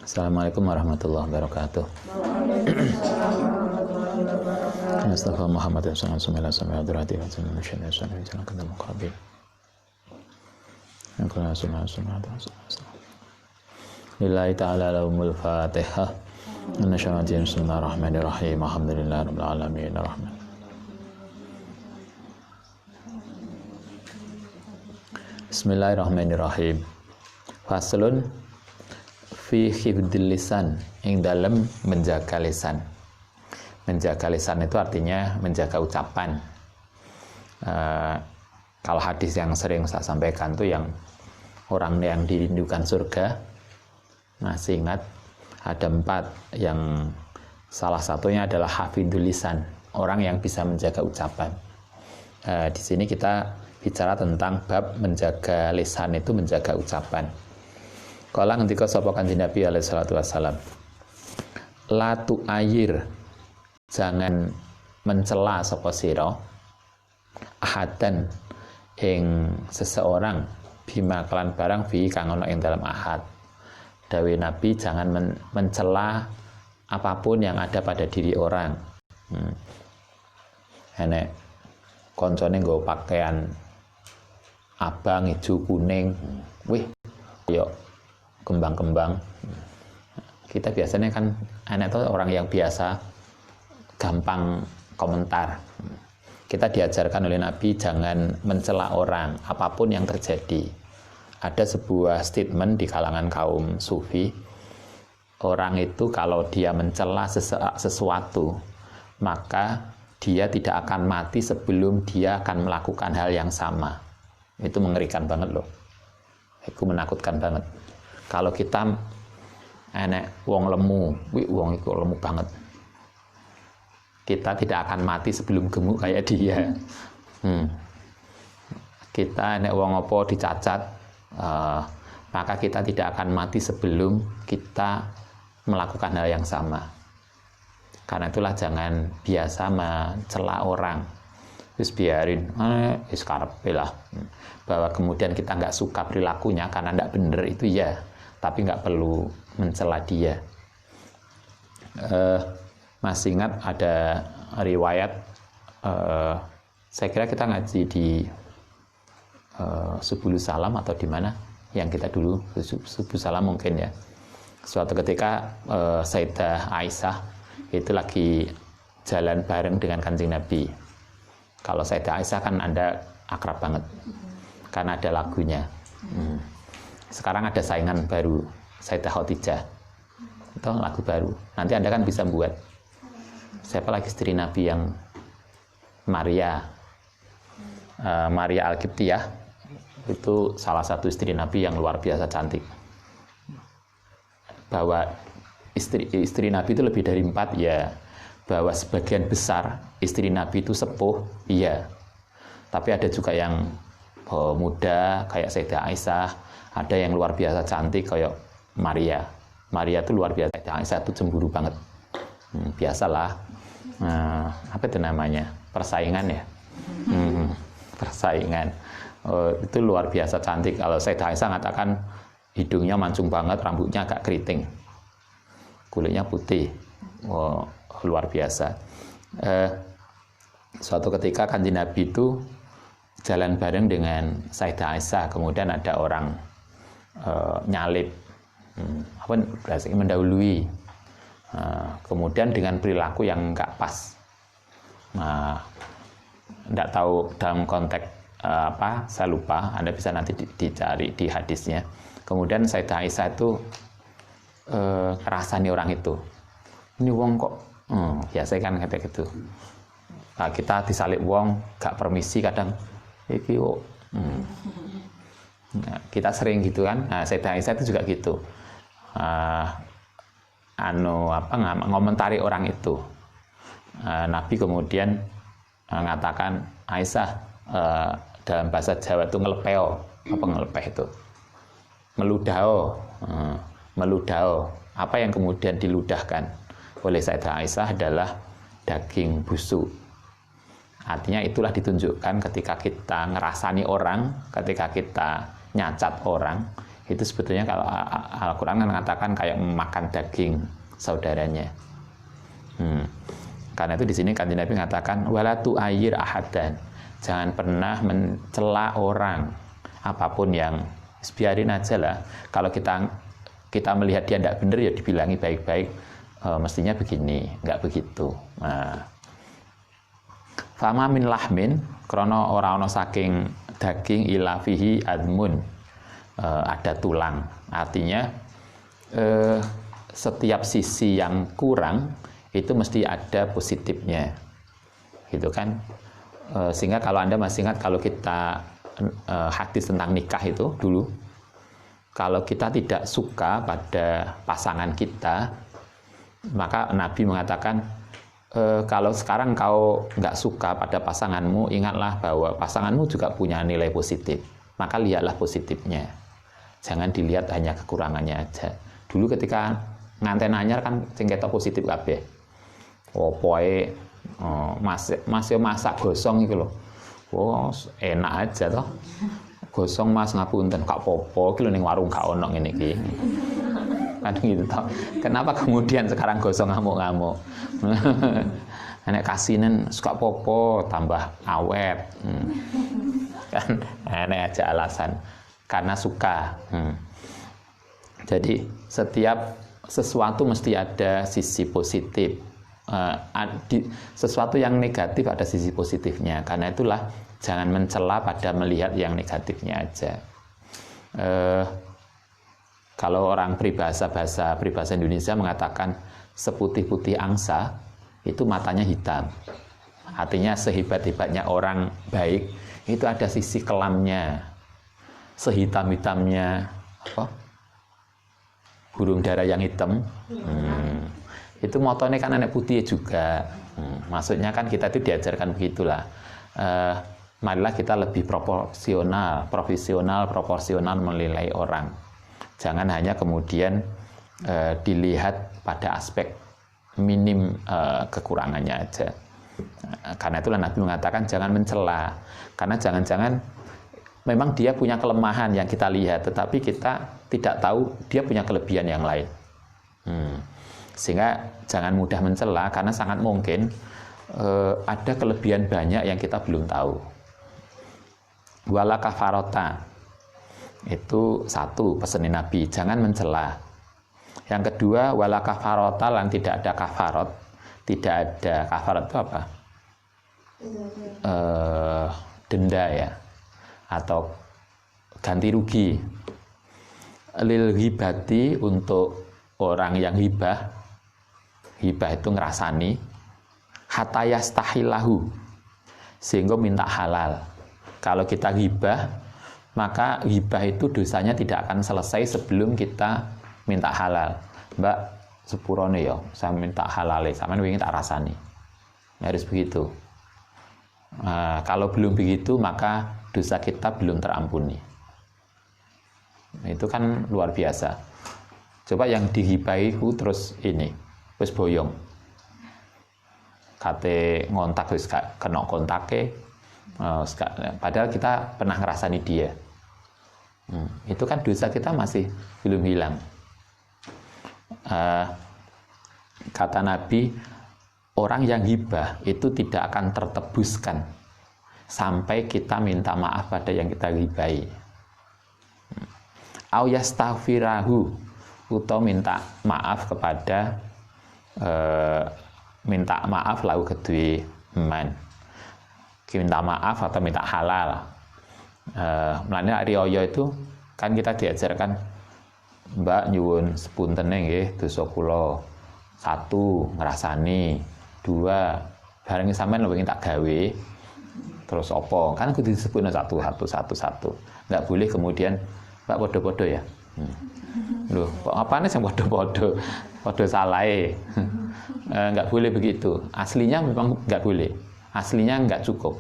Assalamualaikum warahmatullahi wabarakatuh. Mustafa Muhammad sallallahu alaihi wasallam hadrati wa sallallahu alaihi wasallam jalan ke muqabil. Lillahi ta'ala lahumul fatihah. Bismillahirrahmanirrahim. Alhamdulillahi rabbil alamin arrahman. Bismillahirrahmanirrahim. Faslun fi hifdzil lisan, ing dalem menjaga lisan. Menjaga lisan itu artinya menjaga ucapan. Kalau hadis yang sering saya sampaikan tuh yang orang yang dirindukan surga, masih ingat ada 4 yang salah satunya adalah hafidul lisan, orang yang bisa menjaga ucapan. Di sini kita bicara tentang bab menjaga lisan itu menjaga ucapan. Kala ngendika sapa Kanjeng Nabi alaihi salatu wassalam, la tu'ayir, jangan mencela sapa sira ahadan ing seseorang bima kelan barang fi kang ana ing dalam ahad. Dawe Nabi jangan mencela apapun yang ada pada diri orang. Enek koncone nggo pakaian abang, hijau, kuning, wih, yo kembang-kembang. Kita biasanya kan anak itu orang yang biasa gampang komentar. Kita diajarkan oleh Nabi jangan mencela orang apapun yang terjadi. Ada sebuah statement di kalangan kaum sufi, orang itu kalau dia mencela sesuatu, maka dia tidak akan mati sebelum dia akan melakukan hal yang sama. Itu mengerikan banget loh. Itu menakutkan banget. Kalau kita enek wong lemu, wong itu lemu banget, kita tidak akan mati sebelum gemuk kayak dia. Kita enek wong apa dicacat, maka kita tidak akan mati sebelum kita melakukan hal yang sama. Karena itulah jangan biasa mencela orang. Terus biarin, wis karepe lah. Bahwa kemudian kita nggak suka perilakunya karena nggak bener itu ya, tapi nggak perlu mencela dia. Masih ingat ada riwayat, saya kira kita ngaji di Subulus Salam atau di mana yang kita dulu, Subulus Salam mungkin ya. Suatu ketika Sayyidah Aisyah itu lagi jalan bareng dengan Kanjeng Nabi. Kalau Sayyidah Aisyah kan Anda akrab banget karena ada lagunya. Sekarang ada saingan baru, Sayyidah Khadijah. Itu lagu baru. Nanti Anda kan bisa buat. Siapa lagi istri Nabi yang Maria Al-Qibtiyah, itu salah satu istri Nabi yang luar biasa cantik. Bahwa istri Nabi itu lebih dari 4 ya. Bahwa sebagian besar istri Nabi itu sepuh, iya. Tapi ada juga yang muda kayak Sayyidah Aisyah, ada yang luar biasa cantik kayak Maria. Maria itu luar biasa. Sayyidah Aisyah itu cemburu banget. Biasalah. Apa itu namanya? Persaingan ya. Persaingan. Itu luar biasa cantik. Kalau Sayyidah Aisyah mengatakan hidungnya mancung banget, rambutnya agak keriting, kulitnya putih. Luar biasa. Suatu ketika Kanjeng Nabi itu jalan bareng dengan Sayyidah Aisyah, kemudian ada orang nyalip, mendahului, kemudian dengan perilaku yang nggak pas. Nggak tahu dalam konteks apa, saya lupa. Anda bisa nanti dicari di hadisnya. Kemudian Sayyidah Aisyah itu ngerasani orang itu, ini wong kok biasa kan kayak gitu. Kita disalib wong gak permisi kadang iki kita sering gitu kan. Sayyidah Aisyah itu juga gitu, ngomentari orang itu. Nabi kemudian mengatakan, Aisyah, dalam bahasa Jawa itu ngelepeo. Apa ngelepeh itu? Meludao. Apa yang kemudian diludahkan oleh Sayyidah Aisyah adalah daging busuk. Artinya itulah ditunjukkan ketika kita ngerasani orang, ketika kita nyacat orang, Itu sebetulnya kalau Al-Quran kan mengatakan kayak memakan daging saudaranya. Karena itu di sini Kanjeng Nabi mengatakan wala tu'ayyir ahadan. Jangan pernah mencela orang apapun yang biarin aja lah. Kalau kita melihat dia tidak benar ya dibilangi baik-baik, mestinya begini, enggak begitu. Nah, fama min lahmin krana ora ana saking daging ila fihi admun, ada tulang. Artinya setiap sisi yang kurang itu mesti ada positifnya, gitu kan. Sehingga kalau Anda masih ingat kalau kita hadis tentang nikah itu dulu, kalau kita tidak suka pada pasangan kita, maka Nabi mengatakan kalau sekarang kau nggak suka pada pasanganmu, ingatlah bahwa pasanganmu juga punya nilai positif, maka lihatlah positifnya, jangan dilihat hanya kekurangannya aja. Dulu ketika nganten anyar kan sing ketok positif kabeh, opoe masih masak gosong itu loh. Oh, enak aja toh. Gosong Mas ngapunten kak popo iki lho ning warung gak ono ngene iki. Kan gitu toh. Kenapa kemudian sekarang gosong ngamuk-ngamuk? Nek kasinen suka popo tambah awet. Kan enak aja alasan karena suka. Jadi setiap sesuatu mesti ada sisi positif. Sesuatu yang negatif ada sisi positifnya. Karena itulah jangan mencela pada melihat yang negatifnya aja. Kalau orang bahasa Indonesia mengatakan seputih-putih angsa, itu matanya hitam. Artinya sehebat-hebatnya orang baik, itu ada sisi kelamnya. Sehitam-hitamnya burung dara yang hitam. Itu motonya kan anak putih juga. Maksudnya kan kita itu diajarkan begitulah. Marilah kita lebih profesional, proporsional menilai orang. Jangan hanya kemudian dilihat pada aspek minim kekurangannya aja. Karena itulah Nabi mengatakan jangan mencela. Karena jangan-jangan memang dia punya kelemahan yang kita lihat, tetapi kita tidak tahu dia punya kelebihan yang lain. Sehingga jangan mudah mencela, karena sangat mungkin ada kelebihan banyak yang kita belum tahu. Wala kafarota, itu satu pesanin Nabi, jangan mencela. Yang kedua, wala kafarota, yang tidak ada kafarot. Tidak ada kafarot itu apa? Denda ya, atau ganti rugi. Lil hibati, untuk orang yang hibah itu ngerasani, hatta yastahilahu, sehingga minta halal. Kalau kita hibah, maka hibah itu dosanya tidak akan selesai sebelum kita minta halal. Mbak, sepurone ya, saya minta halal, sampean wingi tak rasani. Harus begitu. Kalau belum begitu, maka dosa kita belum terampuni. Itu kan luar biasa. Coba yang dihibahi terus ini wis boyong, kate ngontak wis kena kontake, padahal kita pernah ngerasani dia. Itu kan dosa kita masih belum hilang. Kata Nabi, orang yang hibah itu tidak akan tertebuskan sampai kita minta maaf pada yang kita hibahi. Au yastaghfirahu, atau minta maaf kepada minta maaf lalu kedua man, minta maaf atau minta halal. Melanda riyo itu kan kita diajarkan, Mbak nyuwun sepunten nggih dosa kula. 1 ngrasani, 2 bareng sampean lho tak gawe. Terus apa? Kan kudu disebutno satu. Enggak boleh kemudian Mbak podo-podo ya. Loh, kok apane sing podo-podo? Podo salahe. Enggak boleh begitu. Aslinya memang enggak boleh. Aslinya enggak cukup.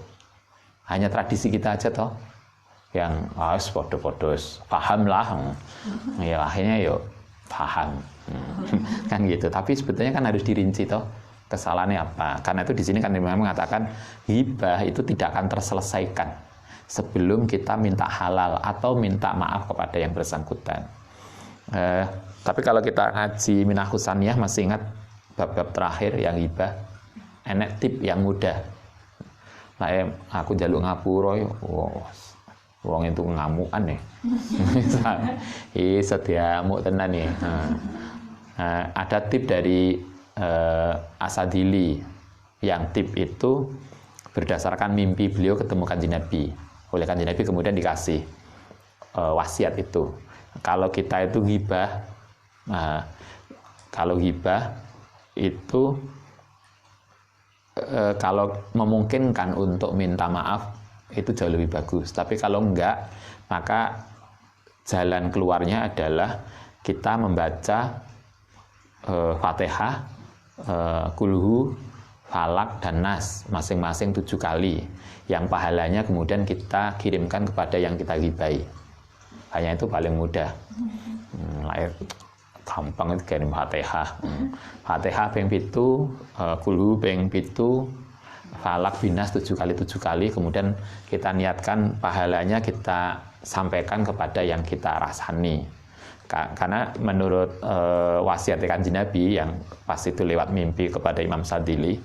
Hanya tradisi kita aja toh. Yang podo-podo paham lah. Ya akhirnya yuk paham. Kan gitu. Tapi sebetulnya kan harus dirinci toh. Kesalahannya apa? Karena itu di sini kan memang mengatakan hibah itu tidak akan terselesaikan sebelum kita minta halal atau minta maaf kepada yang bersangkutan. Tapi kalau kita ngaji Minahus Saniyah masih ingat bab-bab terakhir yang ghibah, enek tip yang mudah. Nah, aku jaluk ngapura yo, wong itu ngamukan nih. Sedia muk tenan nih. Ada tip dari Asadili yang tip itu berdasarkan mimpi beliau ketemu Kanjeng Nabi. Oleh Kanjeng Nabi kemudian dikasih wasiat itu. Kalau kita itu ghibah, kalau ghibah itu kalau memungkinkan untuk minta maaf itu jauh lebih bagus. Tapi kalau enggak, maka jalan keluarnya adalah kita membaca Fatihah, Kulhu, Falak, dan Nas masing-masing 7 kali. Yang pahalanya kemudian kita kirimkan kepada yang kita ghibahi. Hanya itu paling mudah. Gampang itu kirim Fatihah. Fatihah ping 7, Kulhu ping 7, Falak binas 7 kali, kemudian kita niatkan pahalanya kita sampaikan kepada yang kita rasani. Karena menurut wasiat Kanjeng Nabi yang pas itu lewat mimpi kepada Imam Sadili,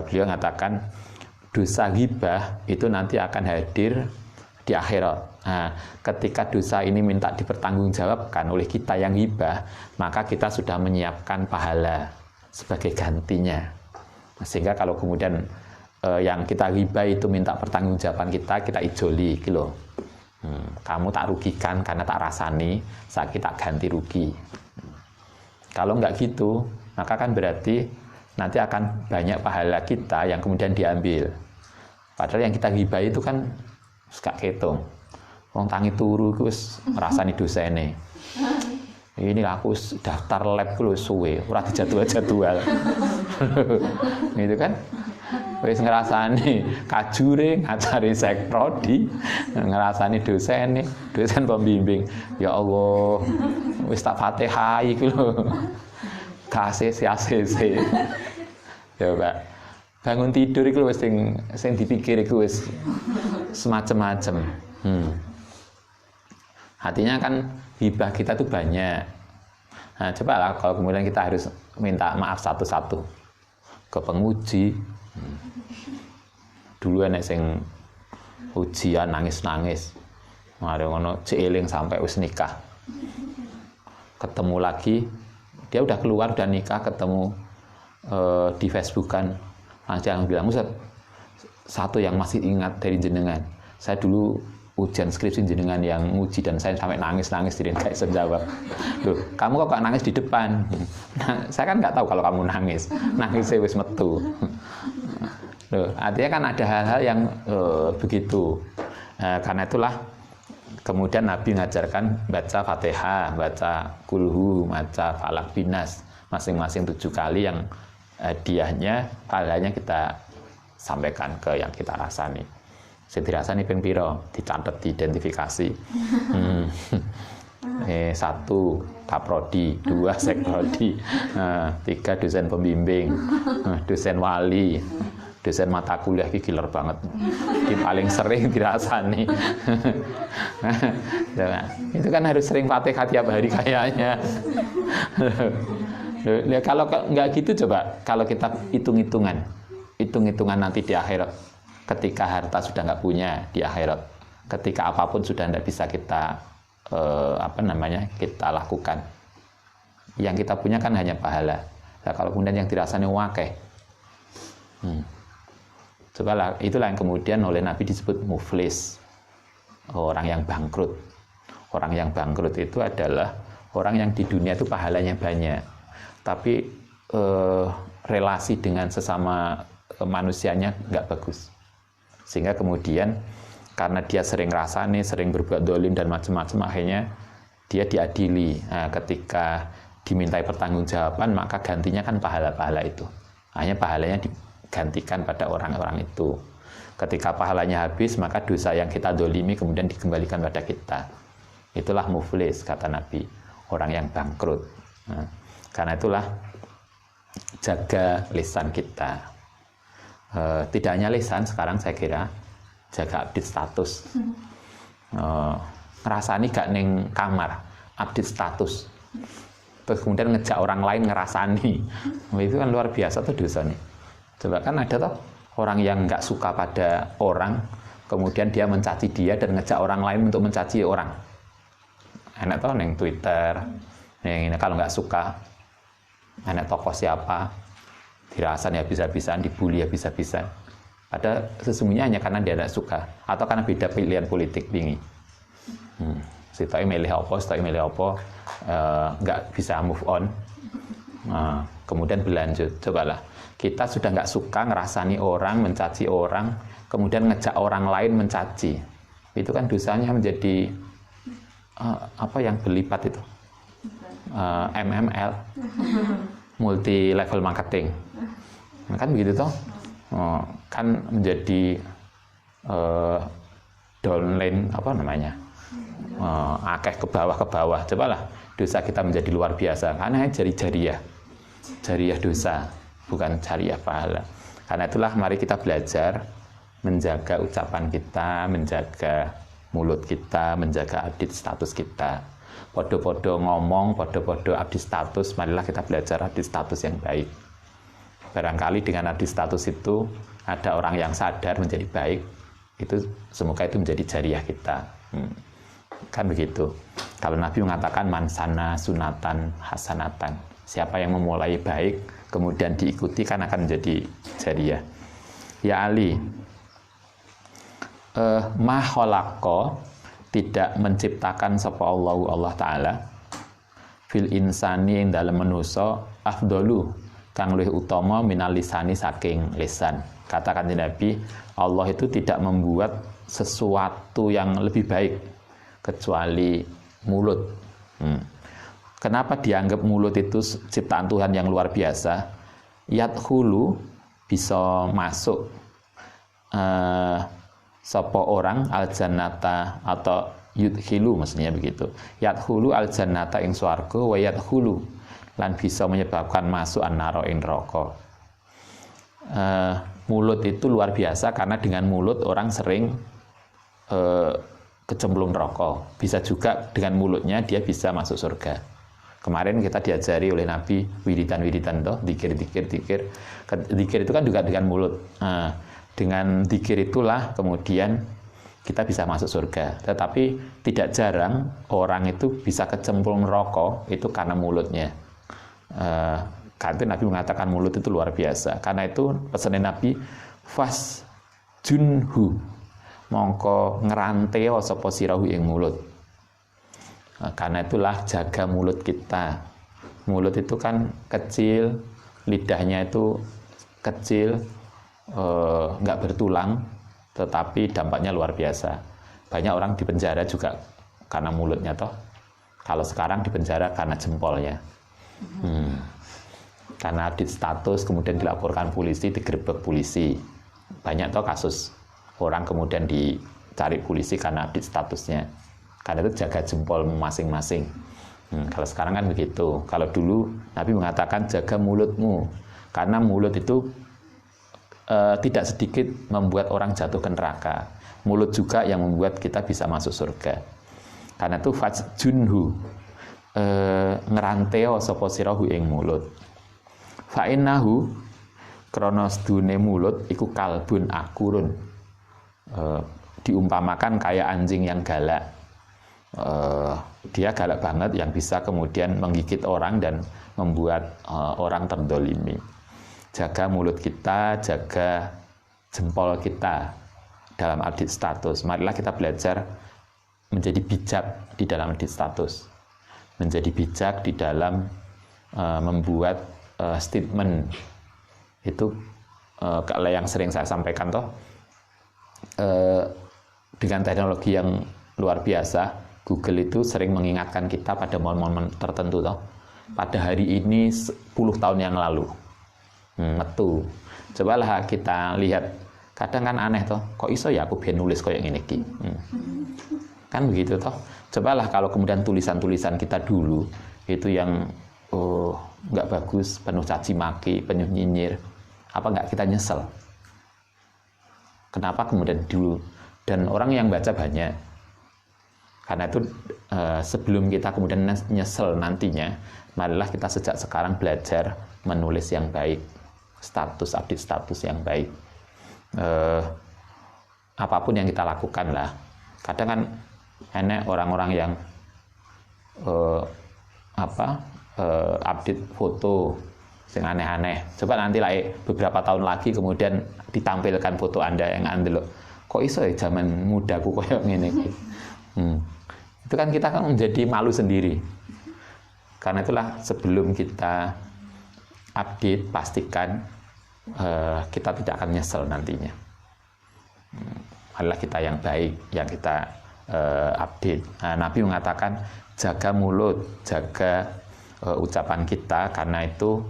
beliau mengatakan dosa ghibah itu nanti akan hadir di akhirat. Nah, ketika dosa ini minta dipertanggungjawabkan oleh kita yang ghibah, maka kita sudah menyiapkan pahala sebagai gantinya. Sehingga kalau kemudian yang kita ghibah itu minta pertanggungjawaban kita ijoli gitu. Kamu tak rugikan karena tak rasani, saya kita ganti rugi. Kalau enggak gitu, maka kan berarti nanti akan banyak pahala kita yang kemudian diambil. Padahal yang kita ghibah itu kan gak ketung. Wong tangi turu ku wis ngrasani dosane. Ini aku daftar lab ku suwe, ora dijadwal-jadwal. Gitu kan? Wis ngrasani kajure ngajari sekprodi, ngrasani dosen pembimbing. Ya Allah, wis tak Fatihah iku lho. KACC. Ya, Pak. Bangun tidur iku wis sing dipikir iku wis semacam-macam. Artinya kan hibah kita tuh banyak. Nah, cobalah kalau kemudian kita harus minta maaf satu-satu ke penguji. Dulu enek sing ujian nangis-nangis. Mari ngono jeeling sampai wis nikah. Ketemu lagi, dia udah keluar udah nikah, ketemu di Facebook kan. Langsung bilang, "Ustaz, satu yang masih ingat dari jenengan. Saya dulu ujian skripsi jenengan yang nguji dan saya sampai nangis-nangis jadi nggak bisa jawab." Loh, kamu kok nangis di depan? Nah, saya kan nggak tahu kalau kamu nangis saya wis metu. Loh, artinya kan ada hal-hal yang begitu. Karena itulah kemudian Nabi mengajarkan baca Fatihah, baca Kulhu, baca Falak Binas masing-masing 7 kali, yang hadiahnya pahalanya kita sampaikan ke yang kita rasani. Sing dirasani ping pira, dicatet, diidentifikasi. 1 kaprodi, 2 sekprodi, 3 dosen pembimbing, dosen wali, dosen mata kuliah iki killer banget. Iki paling sering dirasani. Itu kan harus sering Fatihah tiap hari kayaknya. Ya, kalau nggak gitu, coba kalau kita hitung-hitungan nanti di akhirat, ketika harta sudah nggak punya di akhirat, ketika apapun sudah tidak bisa kita kita lakukan, yang kita punya kan hanya pahala. Nah, kalau kemudian yang dirasani wakeh, cobalah, itulah yang kemudian oleh Nabi disebut muflis, orang yang bangkrut. Orang yang bangkrut itu adalah orang yang di dunia itu pahalanya banyak, tapi relasi dengan sesama manusianya nggak bagus, sehingga kemudian karena dia sering rasani, sering berbuat dolim dan macam-macam, akhirnya dia diadili. Nah, ketika dimintai pertanggungjawaban, maka gantinya kan pahala-pahala itu, hanya pahalanya digantikan pada orang-orang itu. Ketika pahalanya habis, maka dosa yang kita dolimi kemudian dikembalikan pada kita. Itulah muflis, kata Nabi, orang yang bangkrut. Nah, karena itulah jaga lisan kita. Tidak hanya lisan, sekarang saya kira jaga update status. Ngerasani gak ning kamar, update status. Terus kemudian ngejak orang lain ngerasani. Itu kan luar biasa tuh dosa nih. Coba kan ada toh orang yang nggak suka pada orang, kemudian dia mencaci dia dan ngejak orang lain untuk mencaci orang. Enak toh neng Twitter, neng ini kalau nggak suka, enak tokoh siapa, dirasani habis-habisan, dibully habis-habisan. Ada sesungguhnya hanya karena dia tidak suka atau karena beda pilihan politik bingi. Si Toi milih apa, si Toi milih apa, nggak bisa move on. Kemudian berlanjut, cobalah kita sudah nggak suka ngerasani orang, mencaci orang, kemudian ngejak orang lain mencaci. Itu kan dosanya menjadi apa yang berlipat itu, MML, multi level marketing. Kan begitu toh, kan menjadi downline apa namanya, akeh ke bawah. Cobalah dosa kita menjadi luar biasa karena jariah dosa, bukan jariah pahala. Karena itulah mari kita belajar menjaga ucapan kita, menjaga mulut kita, menjaga update status kita. Podo-podo ngomong, podo-podo update status, marilah kita belajar update status yang baik. Barangkali dengan update status itu ada orang yang sadar menjadi baik, itu semoga itu menjadi jariah kita. Kan begitu. Kalau Nabi mengatakan man sana sunatan hasanatan, siapa yang memulai baik kemudian diikuti kan akan menjadi jariah. Ya Ali, ma khalaqa, tidak menciptakan sapa Allah Ta'ala fil insani ing dalem manusa afdalu kang luwih utama minal lisani saking lisan. Katakan Nabi, Allah itu tidak membuat sesuatu yang lebih baik kecuali mulut. Kenapa dianggap mulut itu ciptaan Tuhan yang luar biasa? Yadkhulu, bisa masuk sapa orang al-jannata, atau yudkhilu maksudnya begitu. Yadkhulu al-jannata ing swarga, wa yadkhulu, lan bisa menyebabkan masuk an-nara ing neraka. Mulut itu luar biasa karena dengan mulut orang sering kecemplung neraka. Bisa juga dengan mulutnya dia bisa masuk surga. Kemarin kita diajari oleh Nabi wiridan toh, zikir. Zikir itu kan juga dengan mulut. Dengan zikir itulah kemudian kita bisa masuk surga. Tetapi tidak jarang orang itu bisa kecemplung neraka itu karena mulutnya. Karena Nabi mengatakan mulut itu luar biasa. Karena itu pesan Nabi, fas junhu, mongko ngeranteo sapa sirahu ing mulut. Karena itulah jaga mulut kita. Mulut itu kan kecil, lidahnya itu kecil, nggak bertulang, tetapi dampaknya luar biasa. Banyak orang di penjara juga karena mulutnya toh. Kalau sekarang di penjara karena jempolnya. Karena di status kemudian dilaporkan polisi, digerebek polisi. Banyak toh kasus orang kemudian dicari polisi karena update statusnya. Karena itu jaga jempol masing-masing. Kalau sekarang kan begitu. Kalau dulu Nabi mengatakan jaga mulutmu, karena mulut itu tidak sedikit membuat orang jatuh ke neraka. Mulut juga yang membuat kita bisa masuk surga. Karena itu fajunhu, ngeranteo sapa sirahu ing mulut. Fa innahu, krana sedune mulut iku kalbun akurun. Diumpamakan kayak anjing yang galak. Dia galak banget yang bisa kemudian menggigit orang dan membuat orang terdolimi. Jaga mulut kita, jaga jempol kita dalam update status. Marilah kita belajar menjadi bijak di dalam update status, menjadi bijak di dalam membuat statement. Itu kalau yang sering saya sampaikan toh, dengan teknologi yang luar biasa, Google itu sering mengingatkan kita pada momen-momen tertentu toh. Pada hari ini 10 tahun yang lalu. Metu. Cobalah kita lihat. Kadang kan aneh toh, kok iso ya aku biar nulis kayak gini ki. Kan begitu toh. Cobalah kalau kemudian tulisan-tulisan kita dulu itu yang nggak bagus, penuh caci maki, penuh nyinyir, apa nggak kita nyesel? Kenapa kemudian dulu dan orang yang baca banyak. Karena itu sebelum kita kemudian nyesel nantinya, marilah kita sejak sekarang belajar menulis yang baik, update status yang baik. Apapun yang kita lakukan lah. Kadang kan enak orang-orang yang update foto yang aneh-aneh. Coba nanti lah beberapa tahun lagi kemudian ditampilkan foto Anda yang andelok. Kok iso ya zaman mudaku koyo ngene iki. Itu kan kita kan menjadi malu sendiri. Karena itulah sebelum kita update, pastikan kita tidak akan nyesel nantinya. Adalah kita yang baik, yang kita update. Nah, Nabi mengatakan jaga mulut, jaga ucapan kita, karena itu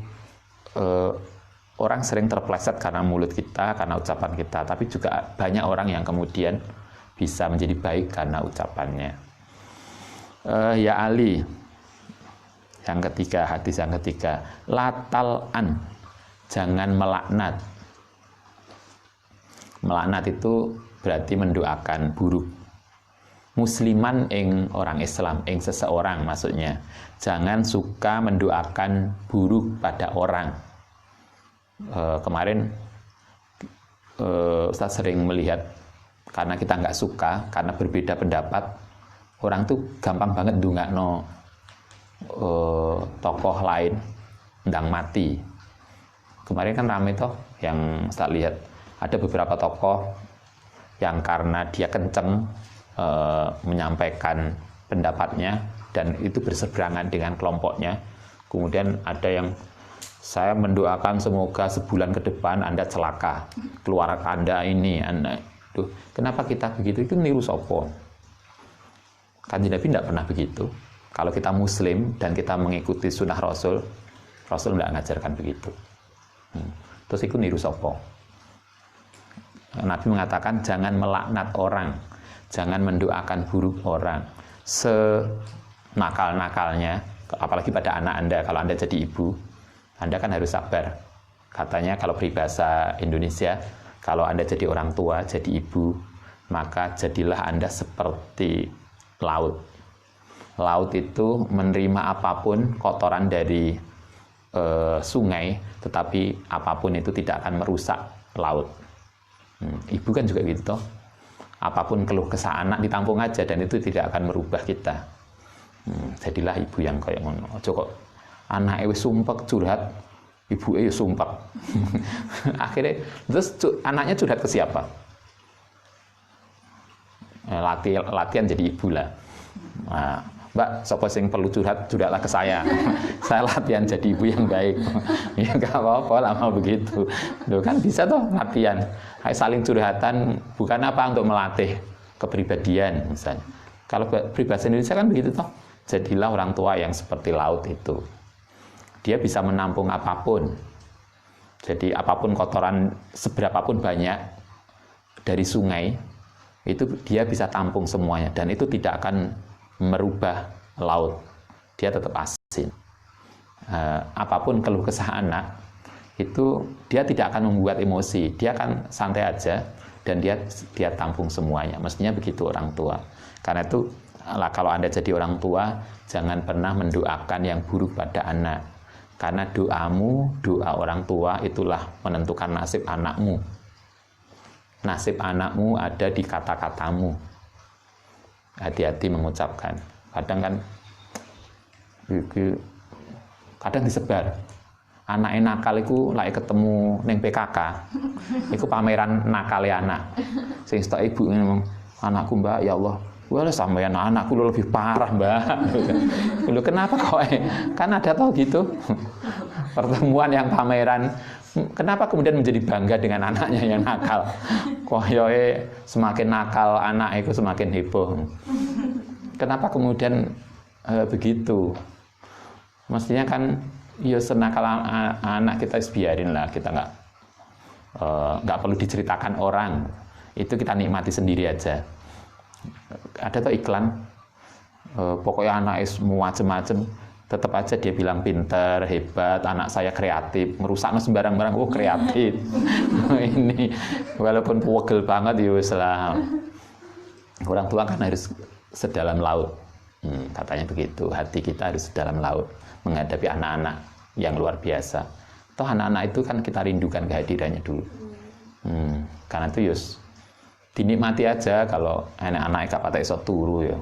orang sering terpleset karena mulut kita, karena ucapan kita, tapi juga banyak orang yang kemudian bisa menjadi baik karena ucapannya. Ya Ali, yang ketiga, hadis yang ketiga, latal'an, jangan melaknat. Melaknat itu berarti mendoakan buruk. Musliman ing orang Islam, ing seseorang maksudnya. Jangan suka mendoakan buruk pada orang. Kemarin Ustaz sering melihat, karena kita nggak suka, karena berbeda pendapat, orang tuh gampang banget ndongakno tokoh lain ndang mati. Kemarin kan ramai toh yang Ustaz lihat, ada beberapa tokoh yang karena dia kenceng menyampaikan pendapatnya dan itu berseberangan dengan kelompoknya, kemudian ada yang, saya mendoakan semoga sebulan ke depan Anda celaka, keluarga Anda ini, Anda. Duh, kenapa kita begitu? Itu niru sopo. Kanjeng Nabi tidak pernah begitu. Kalau kita Muslim dan kita mengikuti sunnah Rasul, Rasul tidak mengajarkan begitu. Terus itu niru sopo. Nabi mengatakan jangan melaknat orang, jangan mendoakan buruk orang. Senakal-nakalnya, apalagi pada anak Anda, kalau Anda jadi ibu, Anda kan harus sabar. Katanya kalau peribahasa Indonesia, kalau Anda jadi orang tua, jadi ibu, maka jadilah Anda seperti laut. Laut itu menerima apapun kotoran dari sungai, tetapi apapun itu tidak akan merusak laut. Ibu kan juga gitu toh. Apapun keluh kesah anak ditampung aja dan itu tidak akan merubah kita. Jadilah ibu yang kayak ngono. Aja kok anake wis sumpek curhat, ibuke ya sumpek. Akhirnya terus anaknya curhat ke siapa? Latihan jadi ibu lah. Nah, Mbak, sapa sing perlu curhatlah ke saya. Saya latihan jadi ibu yang baik. Ya enggak apa-apa lah mau begitu. Loh kan bisa toh latihan. Saling curhatan bukan apa untuk melatih kepribadian misalnya. Kalau peribahasa Indonesia kan begitu toh. Jadilah orang tua yang seperti laut itu. Dia bisa menampung apapun. Jadi apapun kotoran seberapapun banyak dari sungai, itu dia bisa tampung semuanya dan itu tidak akan merubah laut, dia tetap asin. Apapun keluh kesah anak itu dia tidak akan membuat emosi, dia akan santai aja dan dia tampung semuanya. Mestinya begitu orang tua. Karena itu kalau Anda jadi orang tua, jangan pernah mendoakan yang buruk pada anak, karena doamu, doa orang tua itulah menentukan nasib anakmu. Nasib anakmu ada di kata-katamu. Hati-hati mengucapkan. Kadang disebar. Anak nakal itu lagi ketemu neng PKK. Itu pameran nakal anak. Sing stok ibu ngomong, anakku Mbak, ya Allah, wah sampean anakku lebih parah Mbak. Lu kenapa kok? Kan ada tau gitu. Pertemuan yang pameran. Kenapa kemudian menjadi bangga dengan anaknya yang nakal? Koyoke semakin nakal anak itu semakin heboh. Kenapa kemudian begitu? Mestinya kan ya senakal anak kita biarin lah, kita nggak perlu diceritakan orang. Itu kita nikmati sendiri aja. Ada tuh iklan, pokoknya anak semua macem-macem. Tetap aja dia bilang pinter, hebat, anak saya kreatif, merusaknya sembarang-barang, kreatif. Ini walaupun pegel banget ya wis lah. Orang tua kan harus sedalam laut. Katanya begitu, hati kita harus sedalam laut menghadapi anak-anak yang luar biasa. Toh anak-anak itu kan kita rindukan kehadirannya dulu. Karena itu yus dinikmati aja kalau anak-anak gak patah iso turu ya.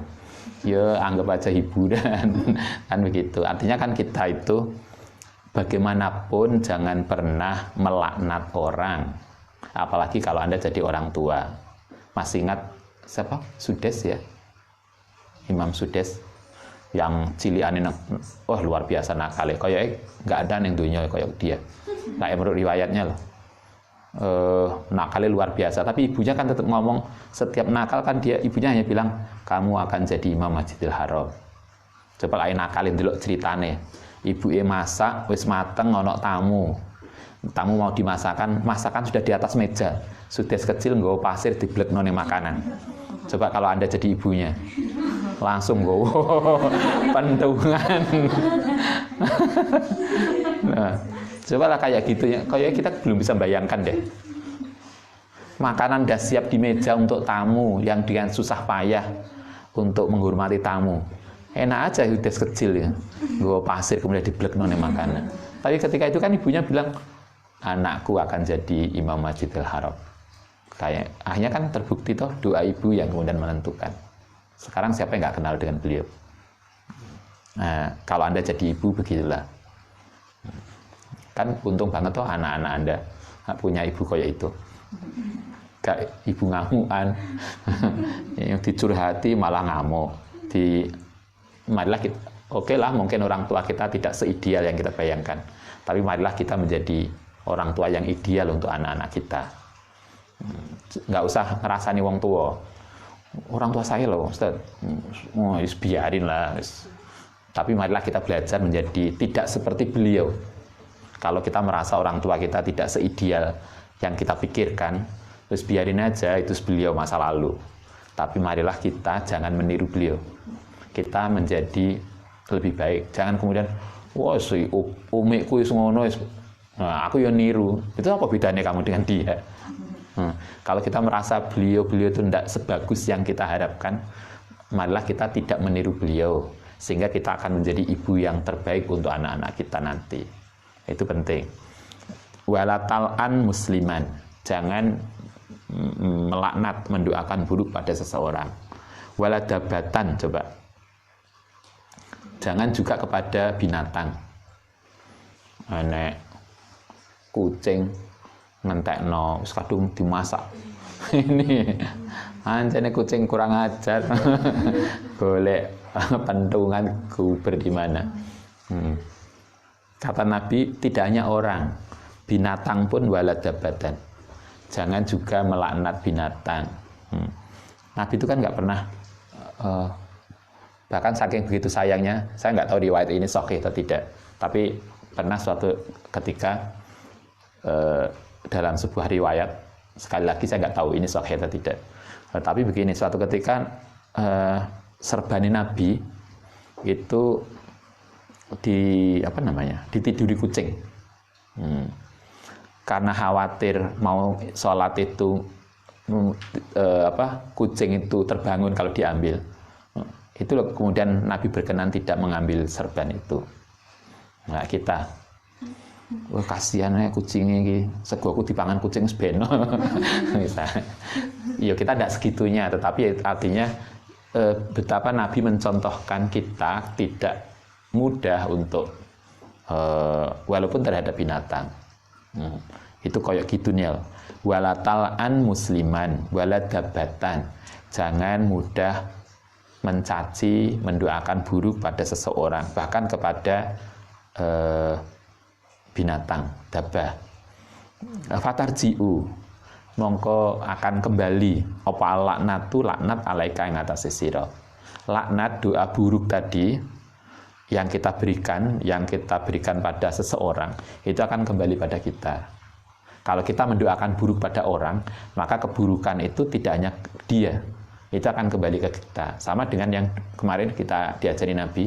Ya anggap aja hiburan kan begitu. Artinya kan kita itu bagaimanapun jangan pernah melaknat orang. Apalagi kalau Anda jadi orang tua. Masih ingat siapa? Sudes ya? Imam Sudes yang cilian luar biasa nakal. Kayaknya nggak ada yang dunia kayak dia. Nah, menurut riwayatnya loh. Nakalnya luar biasa. Tapi ibunya kan tetap ngomong setiap nakal kan ibunya hanya bilang kamu akan jadi imam Masjidil Haram. Coba lain nakalin dulu ceritane. Ibunya masak, wis mateng ono tamu. Tamu mau dimasakan, masakan sudah di atas meja. Sudes kecil nggawa pasir diblekno ning makanan. Coba kalau Anda jadi ibunya. Langsung nggawa pentungan. Nah, cobalah kayak gitu ya. Kayak kita belum bisa bayangkan deh. Makanan udah siap di meja untuk tamu yang dengan susah payah untuk menghormati tamu. Enak aja Sudes kecil ya. Nggawa pasir kemudian diblekno ning makanan. Tapi ketika itu kan ibunya bilang, anakku akan jadi imam Masjidil Haram. Kayak akhirnya kan terbukti toh doa ibu yang kemudian menentukan. Sekarang siapa yang nggak kenal dengan beliau? Nah, kalau Anda jadi ibu begitulah. Kan untung banget toh anak-anak Anda punya ibu kayak itu. Kayak ibu ngamuan. Yang dicurhati malah ngamuk. Marilah kita, oke lah mungkin orang tua kita tidak seideal yang kita bayangkan. Tapi marilah kita menjadi orang tua yang ideal untuk anak-anak kita. Nggak usah ngerasani wong tua. Orang tua saya loh, Ustaz. Biarin lah. Tapi marilah kita belajar menjadi tidak seperti beliau. Kalau kita merasa orang tua kita tidak seideal yang kita pikirkan, terus biarin aja, itu beliau masa lalu. Tapi marilah kita jangan meniru beliau. Kita menjadi lebih baik. Jangan kemudian, wah si umikku is ngono, nah, aku yang niru. Itu apa bedanya kamu dengan dia? Kalau kita merasa beliau itu tidak sebagus yang kita harapkan, marilah kita tidak meniru beliau, sehingga kita akan menjadi ibu yang terbaik untuk anak-anak kita nanti. Itu penting. Walatal'an musliman, jangan melaknat, mendoakan buruk pada seseorang. Waladabatan, coba. Jangan juga kepada binatang. Nek kucing ngentekno wis kadung dimasak. Ini anjane kucing kurang ajar. Golek pentungan guber di mana. Kata Nabi, tidak hanya orang, binatang pun waladabatan. Jangan juga melaknat binatang. Nabi itu kan nggak pernah bahkan saking begitu sayangnya, saya nggak tahu riwayat ini sahih atau tidak, tapi pernah suatu ketika dalam sebuah riwayat, sekali lagi saya nggak tahu ini sahih atau tidak, tapi begini, suatu ketika serbani Nabi itu ditiduri kucing, karena khawatir mau sholat itu kucing itu terbangun kalau diambil. Itu kemudian Nabi berkenan tidak mengambil serban itu. Nah, kita, wah kasihan ya kucing ini, segoku dipangan kucing sebeno. Ya kita tidak segitunya, tetapi artinya betapa Nabi mencontohkan kita tidak mudah untuk walaupun terhadap binatang. Itu kayak gitu nih. Walatal'an musliman, waladabatan. Jangan mudah mencaci, mendoakan buruk pada seseorang, bahkan kepada binatang, dabah. Fatarji'u, mongko akan kembali apa laknatu, laknat alaika ing atase sira. Laknat, doa buruk tadi yang kita berikan pada seseorang, itu akan kembali pada kita. Kalau kita mendoakan buruk pada orang, maka keburukan itu tidak hanya dia, itu akan kembali ke kita. Sama dengan yang kemarin kita diajari Nabi,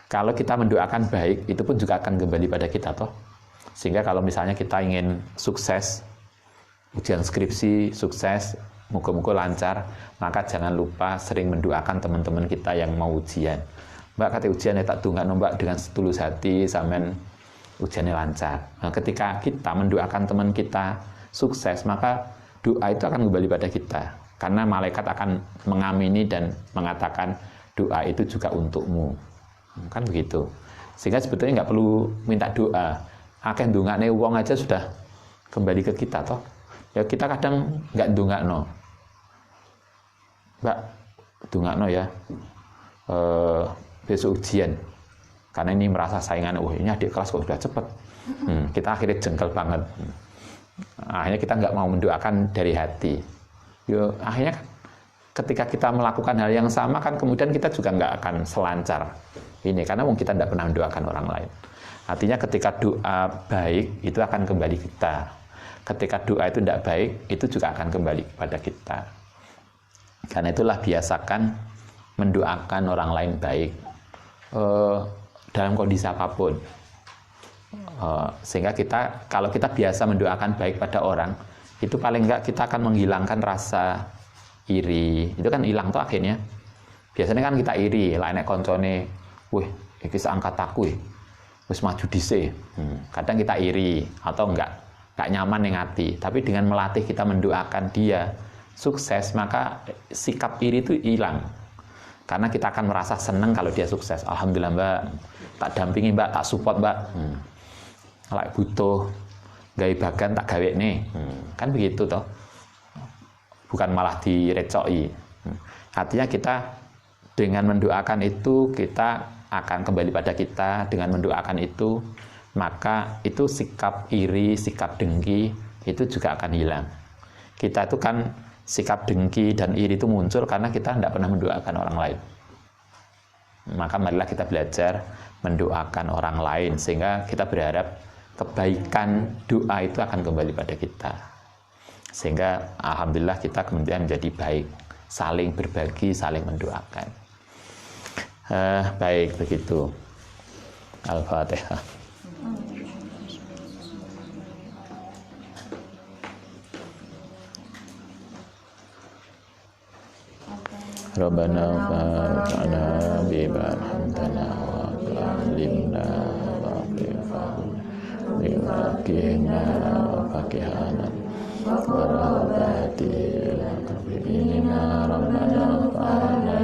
kalau kita mendoakan baik, itu pun juga akan kembali pada kita toh. Sehingga kalau misalnya kita ingin sukses, ujian skripsi sukses, Moga-moga lancar. Maka jangan lupa sering mendoakan teman-teman kita yang mau ujian. Mbak kata ujian ya tak dongakno Mbak dengan setulus hati sampean ujiannya lancar. Nah, ketika kita mendoakan teman kita sukses, maka doa itu akan kembali pada kita. Karena malaikat akan mengamini dan mengatakan doa itu juga untukmu. Kan begitu. Sehingga sebetulnya nggak perlu minta doa. Akeh ndongakne wong aja sudah kembali ke kita toh. Ya kita kadang nggak ndongakno. Mbak, ndongakno ya. Besok ujian. Karena ini merasa saingan, ini adik kelas kok sudah cepet. Kita akhirnya jengkel banget. Akhirnya kita nggak mau mendoakan dari hati. Yo, akhirnya ketika kita melakukan hal yang sama kan kemudian kita juga nggak akan selancar ini karena mungkin kita tidak pernah mendoakan orang lain. Artinya ketika doa baik itu akan kembali kita. Ketika doa itu tidak baik itu juga akan kembali kepada kita. Karena itulah biasakan mendoakan orang lain baik dalam kondisi apapun. Sehingga kalau kita biasa mendoakan baik pada orang, itu paling enggak kita akan menghilangkan rasa iri. Itu kan hilang tuh akhirnya. Biasanya kan kita iri, lah nek koncone, wih, iki seangkat aku wis maju dhisik. Kadang kita iri atau enggak nyaman ning ati, tapi dengan melatih kita mendoakan dia sukses, maka sikap iri itu hilang. Karena kita akan merasa senang kalau dia sukses. Alhamdulillah Mbak, tak dampingi Mbak, tak support Mbak. Kalau butuh gawe bagan tak gawe nih. Kan begitu toh. Bukan malah direcoki. Artinya kita dengan mendoakan itu kita akan kembali pada kita. Dengan mendoakan itu maka itu sikap iri, sikap dengki itu juga akan hilang. Kita itu kan sikap dengki dan iri itu muncul karena kita tidak pernah mendoakan orang lain. Maka marilah kita belajar mendoakan orang lain sehingga kita berharap kebaikan doa itu akan kembali pada kita. Sehingga alhamdulillah kita kemudian menjadi baik, saling berbagi, saling mendoakan. Baik begitu. Al-Fatihah. Rabbana fa'alna bibarhamdana wa kalimna wa biwakina wa fakihana wa rahmati wa kabirina Rabbana fa'alna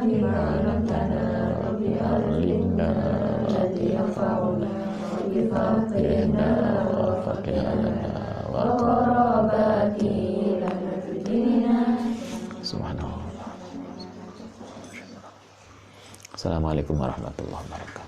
bibarhamdana wa kalimna wa biwakina wa fakihana wa qarabati Subhanallah. Assalamualaikum warahmatullahi wabarakatuh.